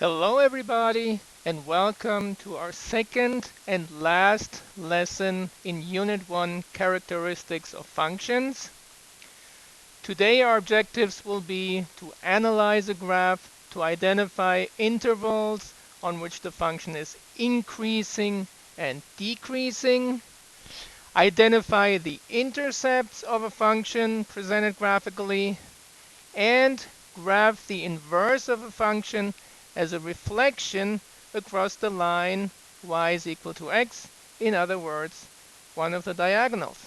Hello everybody and welcome to our second and last lesson in Unit 1 Characteristics of Functions. Today our objectives will be to analyze a graph, to identify intervals on which the function is increasing and decreasing, identify the intercepts of a function presented graphically, and graph the inverse of a function as a reflection across the line y is equal to x, in other words, one of the diagonals.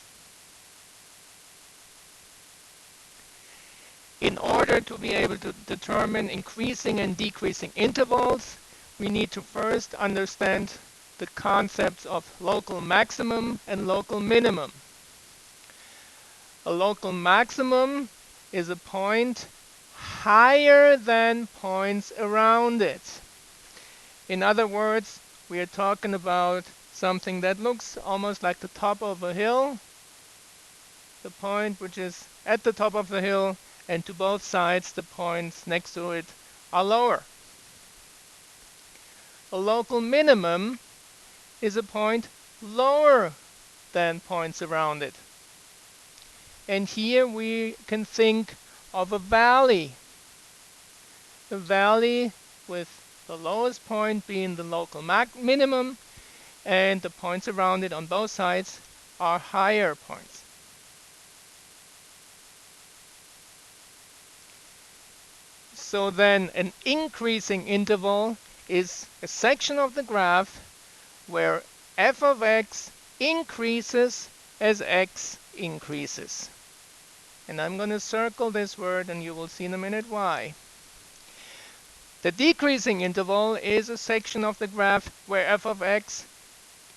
In order to be able to determine increasing and decreasing intervals, we need to first understand the concepts of local maximum and local minimum. A local maximum is a point higher than points around it. In other words, we are talking about something that looks almost like the top of a hill, the point which is at the top of the hill, and to both sides the points next to it are lower. A local minimum is a point lower than points around it. And here we can think of a valley. A valley with the lowest point being the local minimum, and the points around it on both sides are higher points. So then an increasing interval is a section of the graph where f of x increases as x increases. And I'm going to circle this word and you will see in a minute why. The decreasing interval is a section of the graph where f of x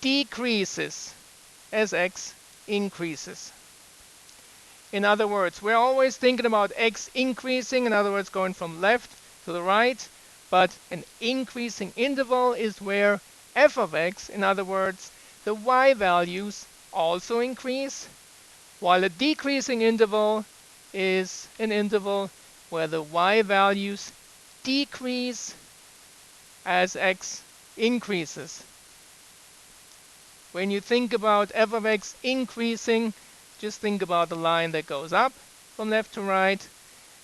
decreases as x increases. In other words, we're always thinking about x increasing, in other words, going from left to the right, but an increasing interval is where f of x, in other words, the y values also increase, while a decreasing interval is an interval where the y values decrease as x increases. When you think about f of x increasing, just think about the line that goes up from left to right.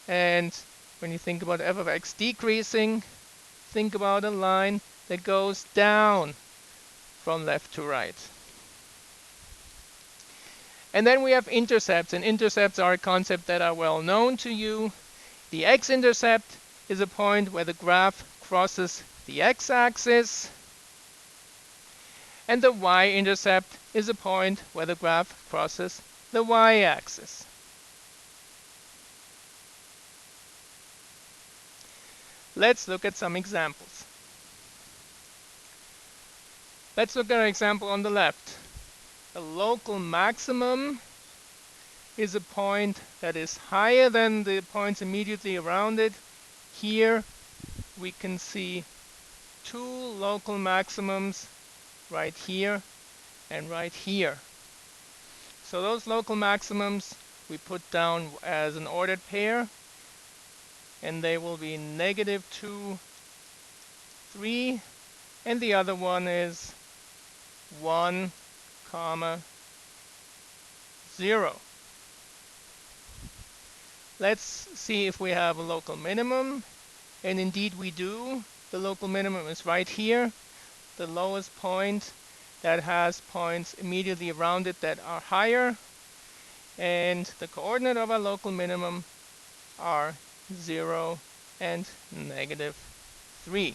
And when you think about f of x decreasing, think about a line that goes down from left to right. And then we have intercepts, and intercepts are a concept that are well known to you. The x-intercept is a point where the graph crosses the x-axis, and the y-intercept is a point where the graph crosses the y-axis. Let's look at some examples. Let's look at an example on the left. A local maximum is a point that is higher than the points immediately around it. Here we can see two local maximums right here and right here. So those local maximums we put down as an ordered pair, and they will be -2, 3, and the other one is 1, 0. Let's see if we have a local minimum, and indeed we do. The local minimum is right here, the lowest point that has points immediately around it that are higher, and the coordinate of our local minimum are 0 and -3.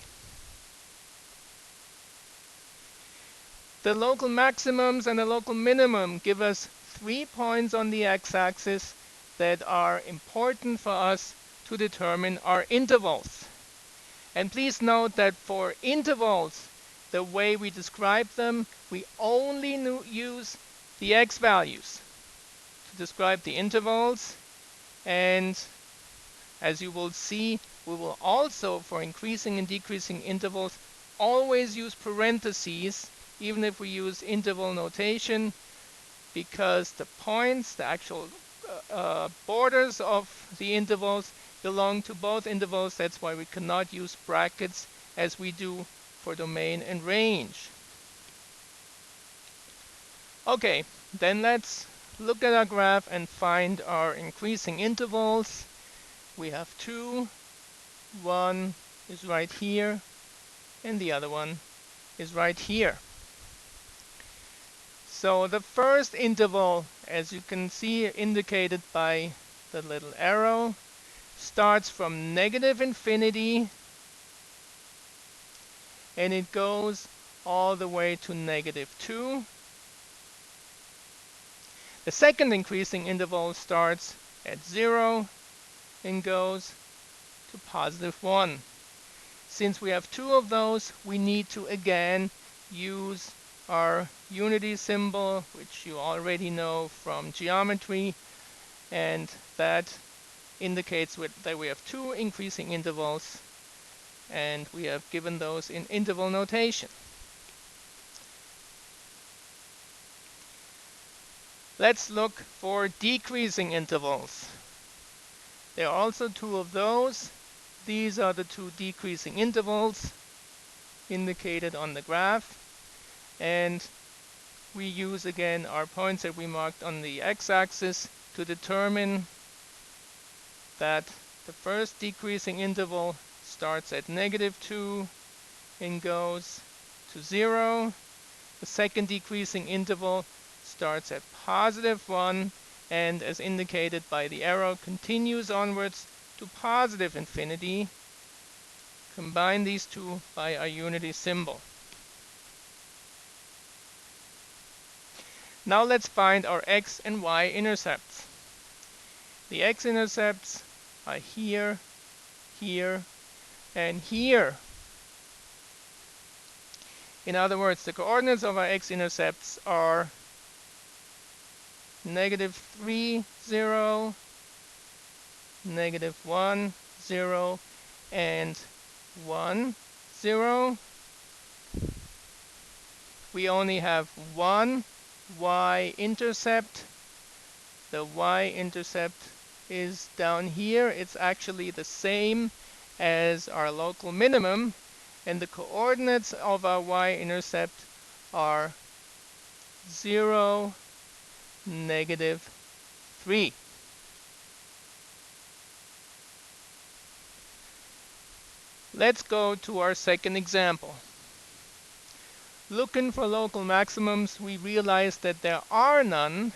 The local maximums and the local minimum give us 3 points on the x-axis that are important for us to determine our intervals. And please note that for intervals, the way we describe them, we only use the x values to describe the intervals. And as you will see, we will also, for increasing and decreasing intervals, always use parentheses, even if we use interval notation, because the points, the actual borders of the intervals belong to both intervals. That's why we cannot use brackets as we do for domain and range. Okay, then let's look at our graph and find our increasing intervals. We have two. One is right here, and the other one is right here. So the first interval, as you can see indicated by the little arrow, starts from negative infinity and it goes all the way to -2. The second increasing interval starts at 0 and goes to +1. Since we have two of those, we need to again use our unity symbol, which you already know from geometry, and that indicates that we have two increasing intervals, and we have given those in interval notation. Let's look for decreasing intervals. There are also two of those. These are the two decreasing intervals indicated on the graph, and we use again our points that we marked on the x-axis to determine that the first decreasing interval starts at -2 and goes to 0. The second decreasing interval starts at +1 and, as indicated by the arrow, continues onwards to positive infinity. Combine these two by our unity symbol. Now let's find our x and y intercepts. The x-intercepts are here, here, and here. In other words, the coordinates of our x-intercepts are -3, 0, -1, 0, and 1, 0. We only have one y-intercept. The y-intercept is down here. It's actually the same as our local minimum, and the coordinates of our y-intercept are 0, -3. Let's go to our second example. Looking for local maximums, we realize that there are none.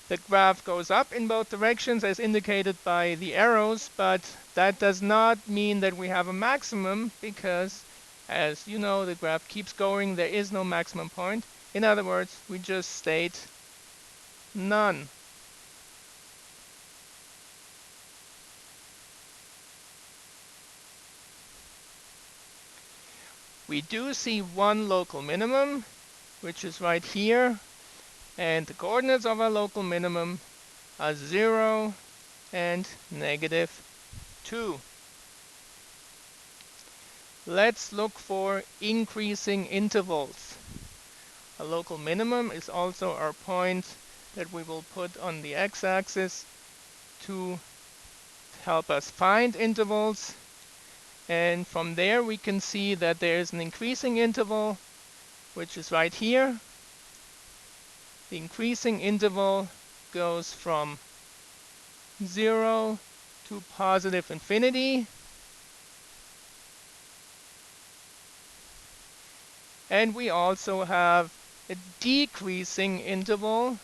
The graph goes up in both directions as indicated by the arrows, but that does not mean that we have a maximum because, as you know, the graph keeps going. There is no maximum point. In other words, we just state none. We do see one local minimum, which is right here, and the coordinates of our local minimum are 0 and -2. Let's look for increasing intervals. A local minimum is also our point that we will put on the x-axis to help us find intervals. And from there we can see that there is an increasing interval, which is right here. The increasing interval goes from 0 to positive infinity. And we also have a decreasing interval,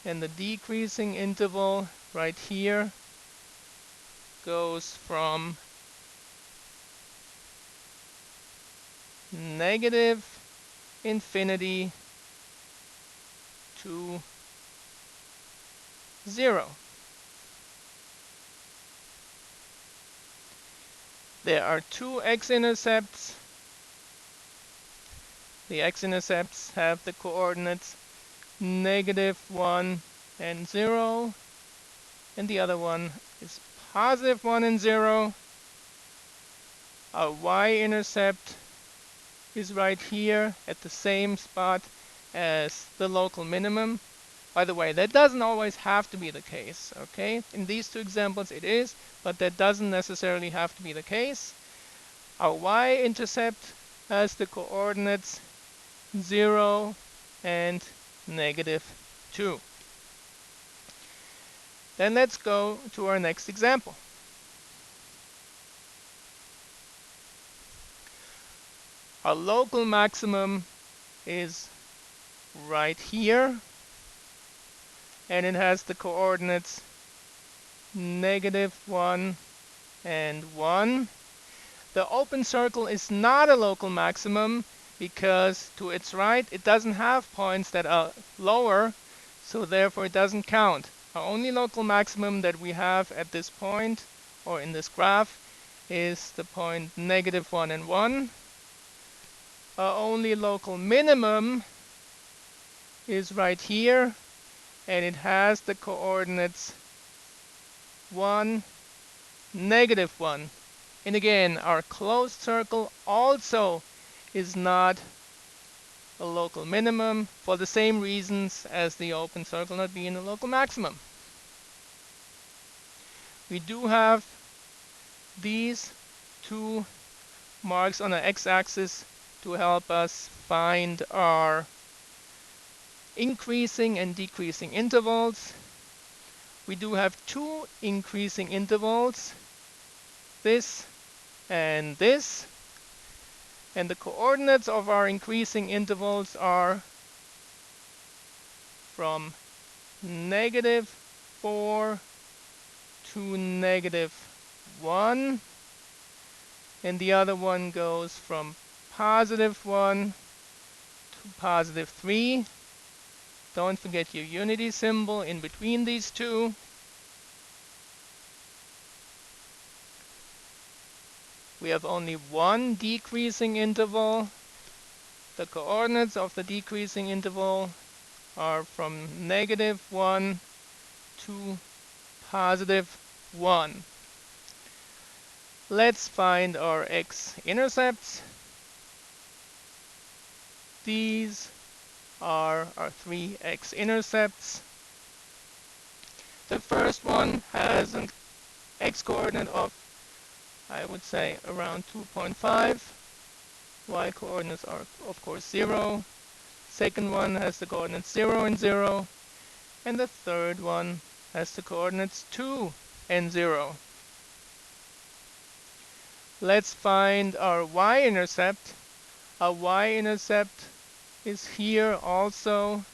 and the decreasing interval right here goes from negative infinity to 0. There are two x-intercepts. The x-intercepts have the coordinates -1 and 0, and the other one is +1 and 0. Our y-intercept is right here at the same spot as the local minimum. By the way, that doesn't always have to be the case, okay? In these two examples it is, but that doesn't necessarily have to be the case. Our y-intercept has the coordinates 0 and -2. Then let's go to our next example. Our local maximum is right here, and it has the coordinates -1 and 1. The open circle is not a local maximum because to its right it doesn't have points that are lower, so therefore it doesn't count. Our only local maximum that we have at this point or in this graph is the point -1 and 1. Our only local minimum is right here, and it has the coordinates 1, -1. And again, our closed circle also is not a local minimum for the same reasons as the open circle not being a local maximum. We do have these two marks on the x-axis to help us find our increasing and decreasing intervals. We do have two increasing intervals, this and this. And the coordinates of our increasing intervals are from -4 to -1. And the other one goes from +1 to +3. Don't forget your unity symbol in between these two. We have only one decreasing interval. The coordinates of the decreasing interval are from -1 to +1. Let's find our x-intercepts. These are our three x-intercepts. The first one has an x-coordinate of, I would say, around 2.5. Y-coordinates are, of course, 0. Second one has the coordinates 0 and 0. And the third one has the coordinates 2 and 0. Let's find our y-intercept. Our y-intercept is here also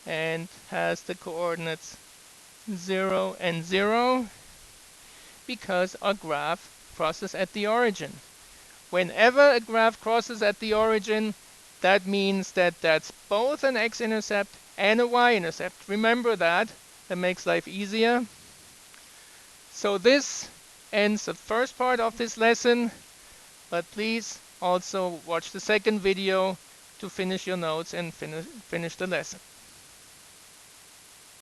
and has the coordinates 0 and 0 because our graph crosses at the origin. Whenever a graph crosses at the origin, that means that that's both an x-intercept and a y-intercept. Remember that. That makes life easier. So this ends the first part of this lesson, but please also watch the second video to finish your notes and finish the lesson.